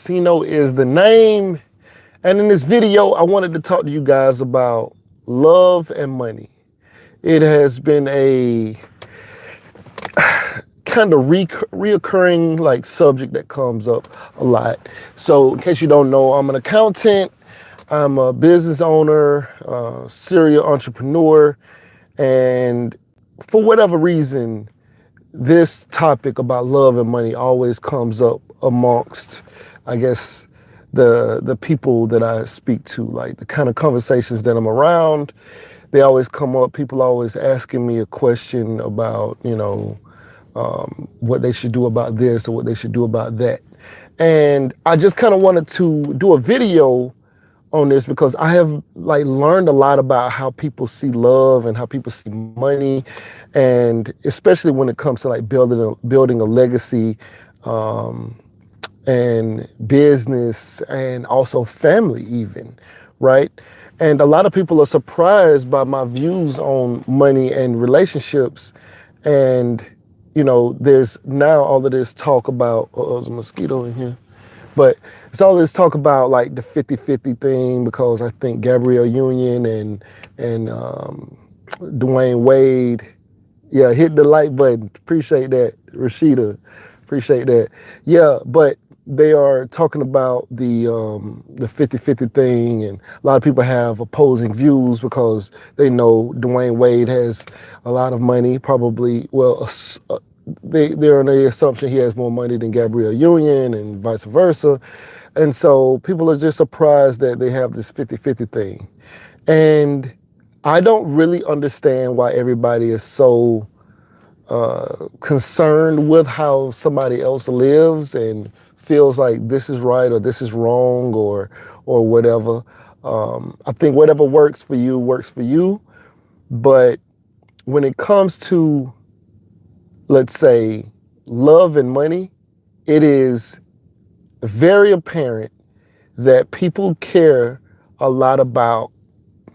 Casino is the name. And in this video, I wanted to talk to you guys about love and money. It has been a kind of reoccurring like subject that comes up a lot. So in case you don't know, I'm an accountant, I'm a business owner, serial entrepreneur, and for whatever reason, this topic about love and money always comes up amongst, I guess, the people that I speak to, like the kind of conversations that I'm around. They always come up. People always asking me a question about, what they should do about this or what they should do about that. And I just kind of wanted to do a video on this because I have like learned a lot about how people see love and how people see money, and especially when it comes to like building a legacy, and business and also family even, right? And a lot of people are surprised by my views on money and relationships. And, there's now all of this talk about, oh, there's a mosquito in here. But it's all this talk about like the 50-50 thing because I think Gabrielle Union and Dwayne Wade, yeah, hit the like button. Appreciate that, Rashida. Appreciate that. Yeah, but they are talking about the 50-50 thing, and a lot of people have opposing views because they know Dwayne Wade has a lot of money, probably, well, they're on the assumption he has more money than Gabrielle Union and vice versa. And so people are just surprised that they have this 50-50 thing. And I don't really understand why everybody is so concerned with how somebody else lives and feels like this is right or this is wrong or whatever. I think whatever works for you. But when it comes to, let's say, love and money, it is very apparent that people care a lot about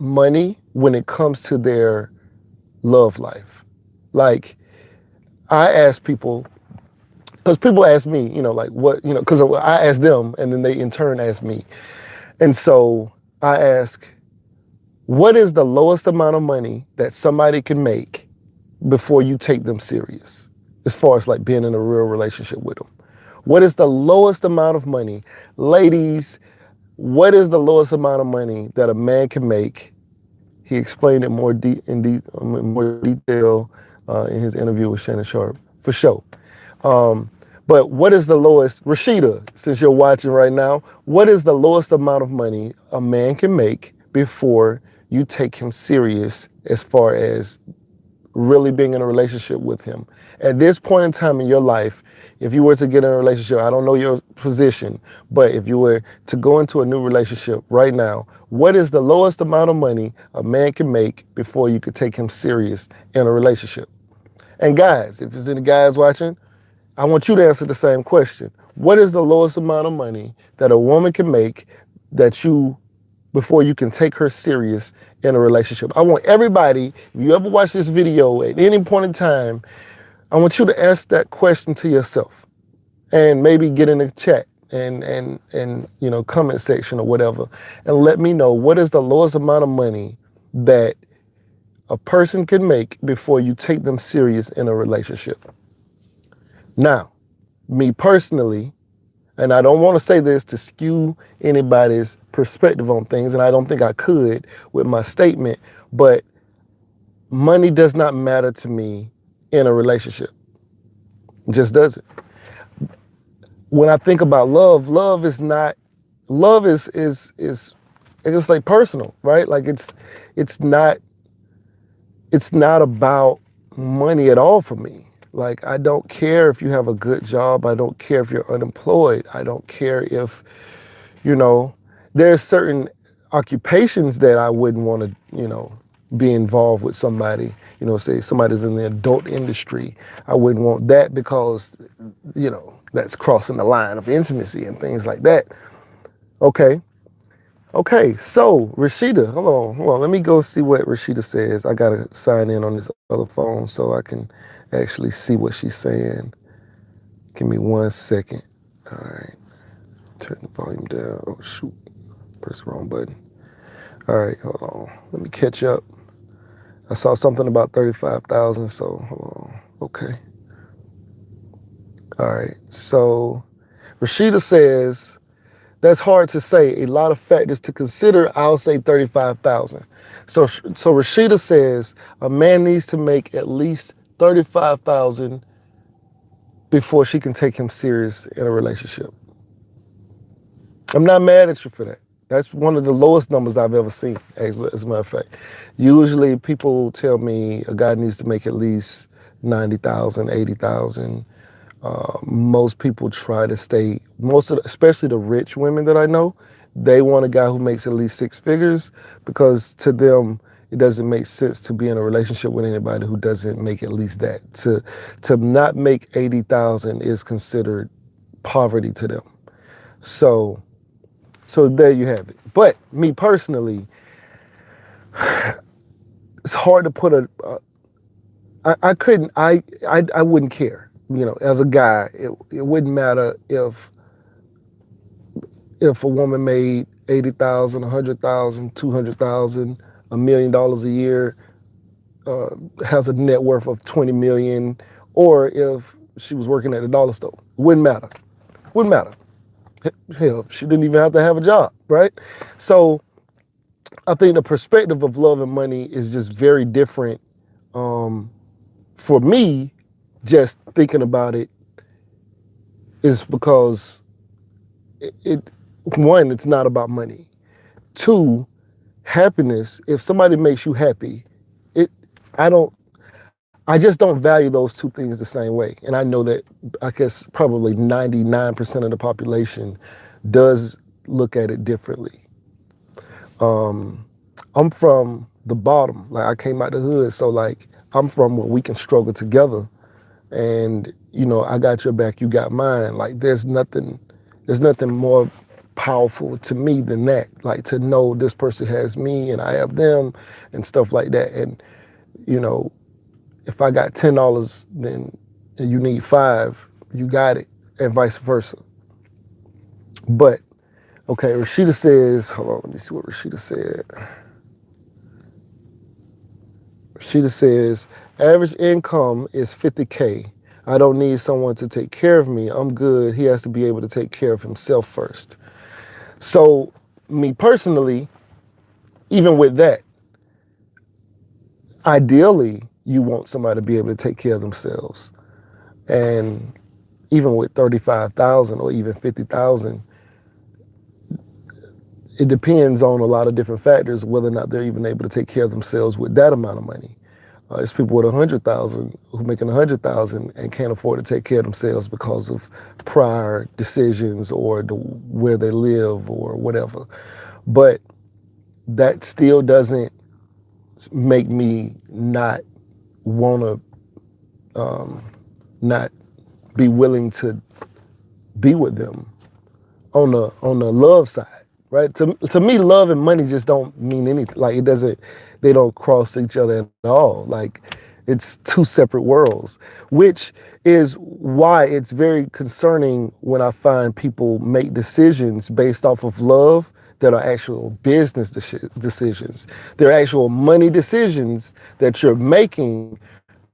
money when it comes to their love life. Like, I ask people, because people ask me, like what, because I ask them and then they in turn ask me. And so I ask, what is the lowest amount of money that somebody can make before you take them serious, as far as like being in a real relationship with them? What is the lowest amount of money? Ladies, what is the lowest amount of money that a man can make? He explained it more detail in his interview with Shannon Sharp, for sure. But what is the lowest, Rashida, since you're watching right now, what is the lowest amount of money a man can make before you take him serious as far as really being in a relationship with him? At this point in time in your life, if you were to get in a relationship, I don't know your position, but if you were to go into a new relationship right now, what is the lowest amount of money a man can make before you could take him serious in a relationship? And guys, if there's any guys watching, I want you to answer the same question. What is the lowest amount of money that a woman can make before you can take her serious in a relationship? I want everybody, if you ever watch this video at any point in time, I want you to ask that question to yourself and maybe get in the chat and comment section or whatever, and let me know what is the lowest amount of money that a person can make before you take them serious in a relationship. Now, me personally, and I don't want to say this to skew anybody's perspective on things, and I don't think I could with my statement, but money does not matter to me in a relationship. It just doesn't. When I think about love is it's like personal, right? Like it's not about money at all for me. Like, I don't care if you have a good job. I don't care if you're unemployed. I don't care if, there's certain occupations that I wouldn't want to, be involved with somebody, say somebody's in the adult industry. I wouldn't want that because, that's crossing the line of intimacy and things like that. Okay, so Rashida, hold on. Let me go see what Rashida says. I gotta sign in on this other phone so I can actually see what she's saying. Give me 1 second. All right. Turn the volume down. Oh shoot, press the wrong button. All right, hold on. Let me catch up. I saw something about 35,000, so hold on. Okay. All right. So Rashida says that's hard to say. A lot of factors to consider. I'll say 35,000. So Rashida says a man needs to make at least 35,000 before she can take him serious in a relationship. I'm not mad at you for that. That's one of the lowest numbers I've ever seen, actually, as a matter of fact. Usually people tell me a guy needs to make at least 90,000, 80,000. Most people try to stay, especially the rich women that I know, they want a guy who makes at least six figures because to them, it doesn't make sense to be in a relationship with anybody who doesn't make at least that. To not make 80,000 is considered poverty to them. So there you have it. But me personally, it's hard to put I wouldn't care. You know, as a guy, it wouldn't matter if a woman made 80,000, 100,000, 200,000, $1 million a year, has a net worth of 20 million, or if she was working at a dollar store. Wouldn't matter. Wouldn't matter. Hell, she didn't even have to have a job, right? So I think the perspective of love and money is just very different. For me, just thinking about it is because one, it's not about money. Two, happiness, if somebody makes you happy, I just don't value those two things the same way. And I know that, I guess, probably 99% of the population does look at it differently. I'm from the bottom. Like, I came out the hood, so like, I'm from where we can struggle together. And, you know, I got your back, you got mine. Like, there's nothing more powerful to me than that. Like, to know this person has me and I have them and stuff like that. And, you know, if I got $10, then and you need $5, you got it, and vice versa. But, okay, Rashida says, hold on, let me see what Rashida said. Rashida says, average income is 50K. I don't need someone to take care of me. I'm good. He has to be able to take care of himself first. So, me personally, even with that, ideally, you want somebody to be able to take care of themselves. And even with 35,000 or even 50,000, it depends on a lot of different factors whether or not they're even able to take care of themselves with that amount of money. It's people with 100,000 who making 100,000 and can't afford to take care of themselves because of prior decisions or where they live or whatever. But that still doesn't make me not want to not be willing to be with them on the love side, right? To me, love and money just don't mean anything. Like, they don't cross each other at all. Like, it's two separate worlds, which is why it's very concerning when I find people make decisions based off of love that are actual business decisions. They're actual money decisions that you're making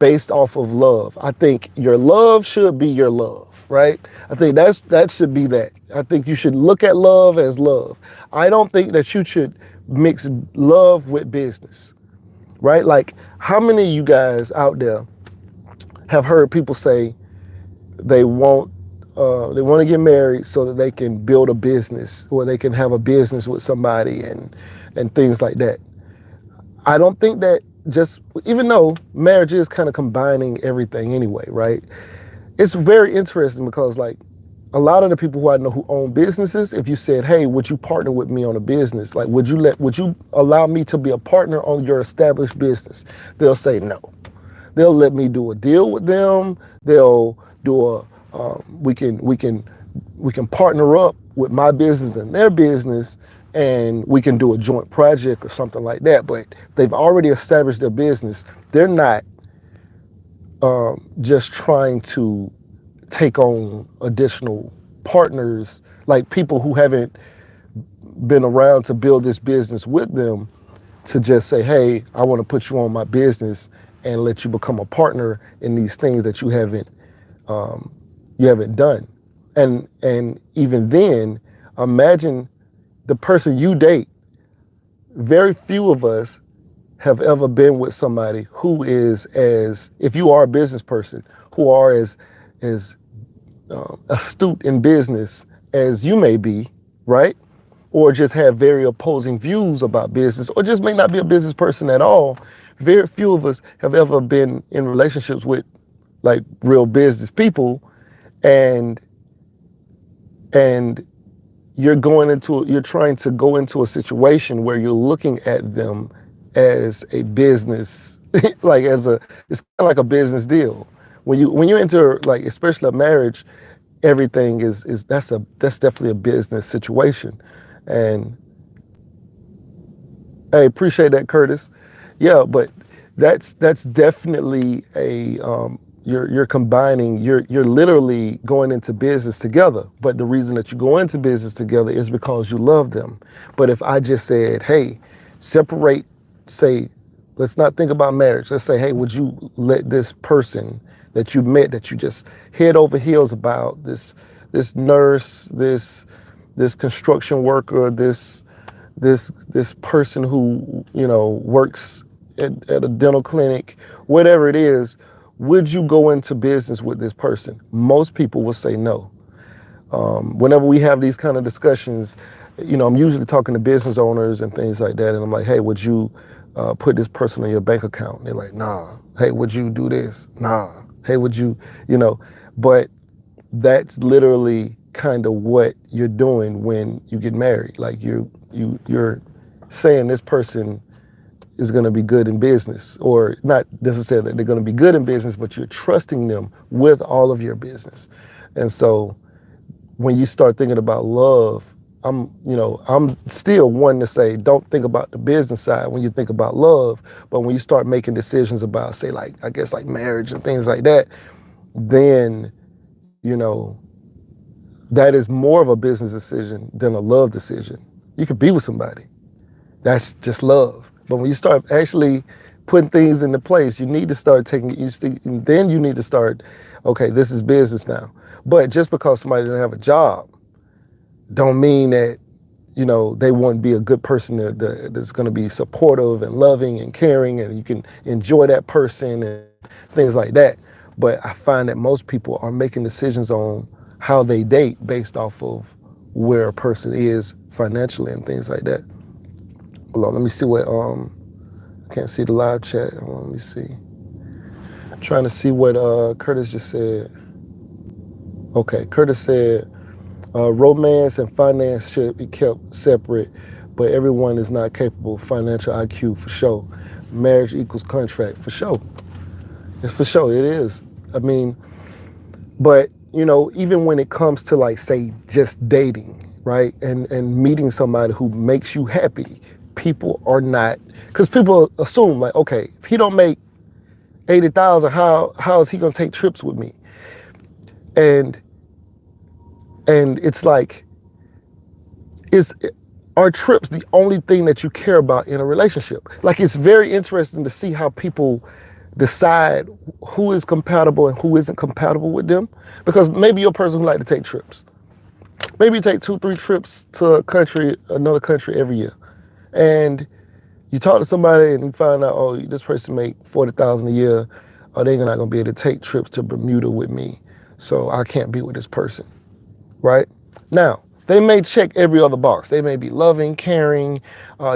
based off of love. I think your love should be your love, right? I think that should be that. I think you should look at love as love. I don't think that you should mix love with business, right? Like, how many of you guys out there have heard people say they want to get married so that they can build a business or they can have a business with somebody and things like that? I don't think that, just even though marriage is kind of combining everything anyway, right? It's very interesting because, like, a lot of the people who I know who own businesses, if you said, hey, would you partner with me on a business? Like, would you allow me to be a partner on your established business? They'll say no. They'll let me do a deal with them. They'll do we can partner up with my business and their business, and we can do a joint project or something like that. But they've already established their business. They're not just trying to take on additional partners, like people who haven't been around to build this business with them, to just say, hey, I want to put you on my business and let you become a partner in these things that you haven't done. And even then, imagine the person you date. Very few of us have ever been with somebody who is as, if you are a business person, who are as astute in business as you may be, right? Or just have very opposing views about business, or just may not be a business person at all. Very few of us have ever been in relationships with like real business people, and and you're trying to go into a situation where you're looking at them as a business, like it's kind of like a business deal. When you enter, like, especially a marriage, everything is that's definitely a business situation. And I appreciate that, Curtis. Yeah, but that's definitely a you're combining, you're literally going into business together. But the reason that you go into business together is because you love them. But if I just said, hey, separate, say, let's not think about marriage. Let's say, hey, would you let this person that you met, that you just head over heels about, this nurse, this construction worker, this person who, works at a dental clinic, whatever it is, would you go into business with this person? Most people will say no. Whenever we have these kind of discussions, I'm usually talking to business owners and things like that, and I'm like, hey, would you put this person on your bank account? And they're like, nah. Hey, would you do this? Nah. Hey, would you, but that's literally kind of what you're doing when you get married. Like you're saying this person is going to be good in business, or not necessarily that they're going to be good in business, but you're trusting them with all of your business. And so when you start thinking about love, I'm still one to say, don't think about the business side when you think about love. But when you start making decisions about, say, like, I guess like marriage and things like that, then, that is more of a business decision than a love decision. You could be with somebody. That's just love. But when you start actually putting things into place, you need to start taking it, then you need to start, okay, this is business now. But just because somebody doesn't have a job, don't mean that, they won't be a good person that's going to be supportive and loving and caring, and you can enjoy that person and things like that. But I find that most people are making decisions on how they date based off of where a person is financially and things like that. Hold on, let me see what, I can't see the live chat. Hold on, let me see. I'm trying to see what Curtis just said. Okay, Curtis said, romance and finance should be kept separate, but everyone is not capable of financial IQ, for sure. Marriage equals contract, for sure. It's for sure, it is. I mean, but, even when it comes to, like, say, just dating, right? And meeting somebody who makes you happy, people are not, because people assume, like, okay, if he don't make 80,000, how is he gonna take trips with me? And it's like, are trips the only thing that you care about in a relationship? Like, it's very interesting to see how people decide who is compatible and who isn't compatible with them. Because maybe you're a person who like to take trips. Maybe you take 2-3 trips to another country every year. And you talk to somebody and you find out, oh, this person make 40,000 a year, or they're not gonna be able to take trips to Bermuda with me, so I can't be with this person, right? Now, they may check every other box. They may be loving, caring,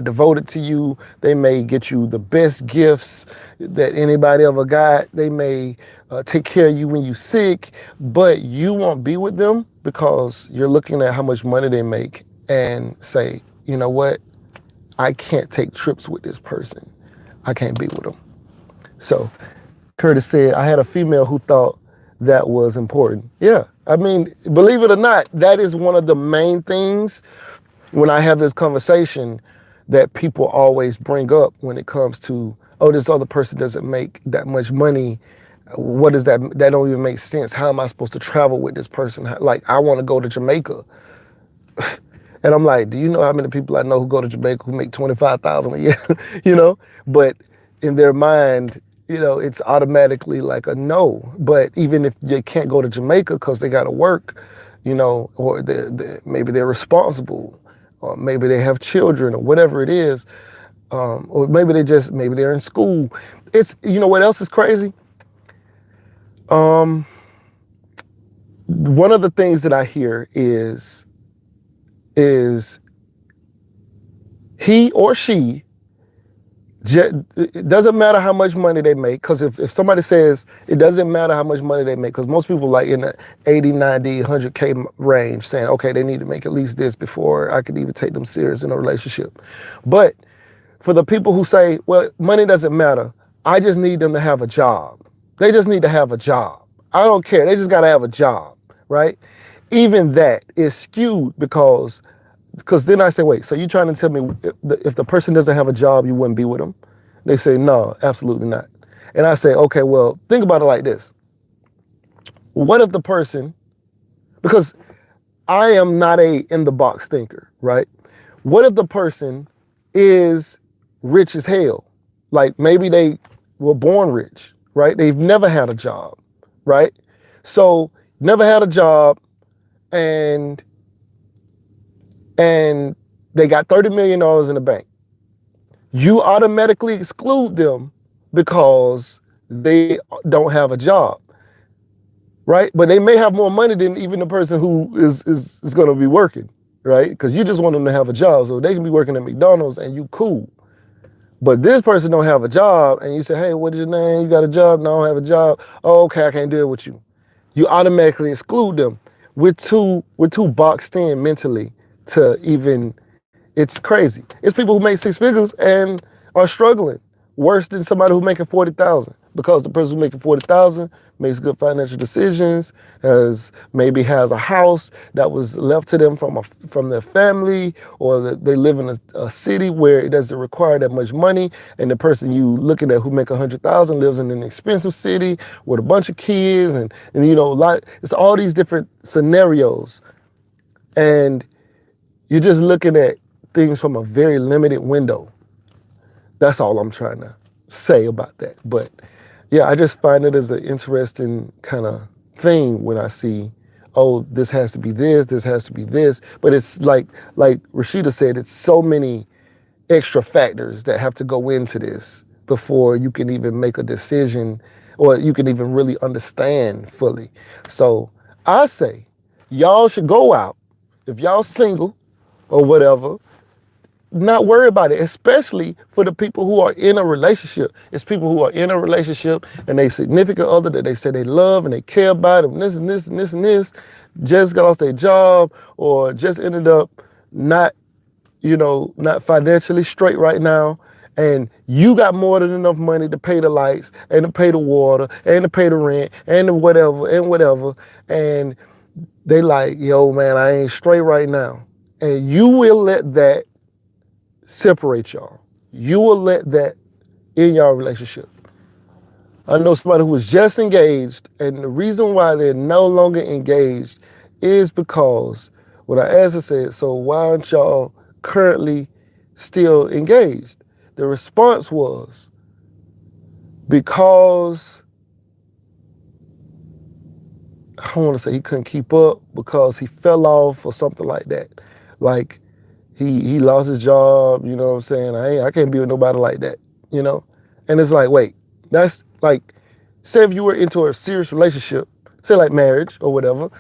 devoted to you. They may get you the best gifts that anybody ever got. They may take care of you when you're sick, but you won't be with them because you're looking at how much money they make and say, you know what? I can't take trips with this person. I can't be with them. So Curtis said, I had a female who thought that was important. Yeah, I mean, believe it or not, that is one of the main things when I have this conversation that people always bring up when it comes to, oh, this other person doesn't make that much money. What is that? That don't even make sense. How am I supposed to travel with this person? Like, I want to go to Jamaica. And I'm like, do you know how many people I know who go to Jamaica who make 25,000 a year? You know, but in their mind, you know, it's automatically like a no. But even if they can't go to Jamaica because they got to work, you know, or maybe they're responsible, or maybe they have children, or whatever it is, or maybe maybe they're in school. It's, you know, what else is crazy? One of the things that I hear is he or she, it doesn't matter how much money they make, because if somebody says it doesn't matter how much money they make, because most people like in the 80, 90, 100K range saying, okay, they need to make at least this before I could even take them serious in a relationship. But for the people who say, well, money doesn't matter, I just need them to have a job. They just need to have a job. I don't care. They just got to have a job, right? Even that is skewed because then I say, wait, so you trying to tell me if the person doesn't have a job, you wouldn't be with them? They say, no, absolutely not. And I say, okay, well, think about it like this. What if the person, because I am not a in the box thinker, right? What if the person is rich as hell? Like maybe they were born rich, right? They've never had a job, right? So never had a job, and they got $30 million in the bank. You automatically exclude them because they don't have a job, right? But they may have more money than even the person who is going to be working, right? Because you just want them to have a job, so they can be working at McDonald's and you cool. But this person don't have a job, and you say, hey, what is your name? You got a job? No, I don't have a job. Oh, okay, I can't deal with you. You automatically exclude them. We're too boxed in mentally to even, it's crazy. It's people who make six figures and are struggling worse than somebody who's making 40,000, because the person who's making 40,000 makes good financial decisions, maybe has a house that was left to them from their family, or that they live in a city where it doesn't require that much money, and the person you looking at who make 100,000 lives in an expensive city with a bunch of kids, and you know, it's all these different scenarios, and you're just looking at things from a very limited window. That's all I'm trying to say about that. But yeah, I just find it as an interesting kind of thing when I see, oh, this has to be this has to be this. But it's like Rashida said, it's so many extra factors that have to go into this before you can even make a decision, or you can even really understand fully. So I say, y'all should go out, if y'all single or whatever, not worry about it, especially for the people who are in a relationship. It's people who are in a relationship and they significant other that they say they love and they care about, and this and this and this and this, just got off their job or just ended up not financially straight right now. And you got more than enough money to pay the lights and to pay the water and to pay the rent and the whatever and whatever. And they like, yo, man, I ain't straight right now. And you will let that separate y'all. You will let that in your relationship. I know somebody who was just engaged, and the reason why they're no longer engaged is because when I asked her, I said, so why aren't y'all currently still engaged? The response was, because, I don't want to say he couldn't keep up, because he fell off or something like that. Like, he lost his job, you know what I'm saying? I can't be with nobody like that, you know? And it's like, wait, that's like, say if you were into a serious relationship, say like marriage or whatever,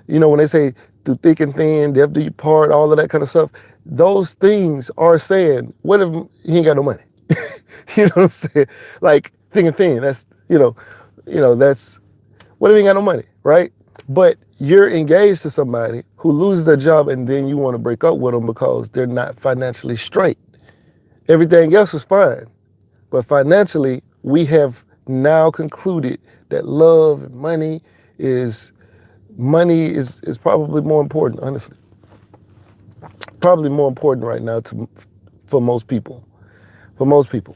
you know, when they say through thick and thin, death do you part, all of that kind of stuff, those things are saying, what if he ain't got no money? You know what I'm saying? Like, thick and thin, that's, that's, what if he ain't got no money, right? But you're engaged to somebody who loses their job, and then you want to break up with them because they're not financially straight. Everything else is fine. But financially, we have now concluded that love and money is probably more important, honestly. Probably more important right now for most people. For most people.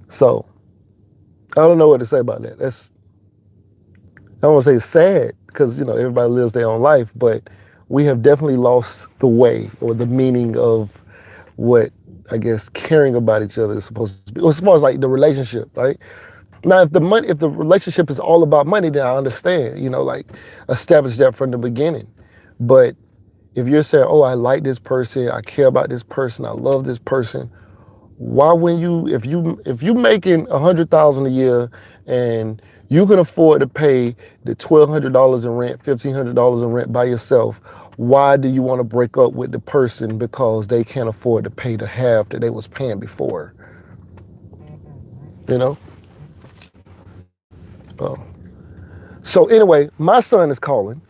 So I don't know what to say about that. I don't want to say it's sad because everybody lives their own life, but we have definitely lost the way or the meaning of what I guess caring about each other is supposed to be. As far as like the relationship, right? Now, if the relationship is all about money, then I understand. Like establish that from the beginning. But if you're saying, "Oh, I like this person, I care about this person, I love this person," why when if you making 100,000 a year and you can afford to pay the $1,200 in rent, $1,500 in rent by yourself, why do you want to break up with the person because they can't afford to pay the half that they was paying before? You know. Oh. So anyway, my son is calling.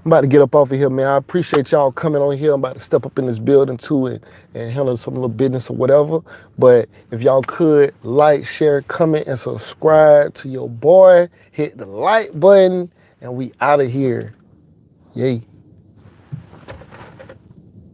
I'm about to get up off of here, man. I appreciate y'all coming on here. I'm about to step up in this building too and handle some little business or whatever. But if y'all could like, share, comment, and subscribe to your boy, hit the like button, and we out of here. Yay.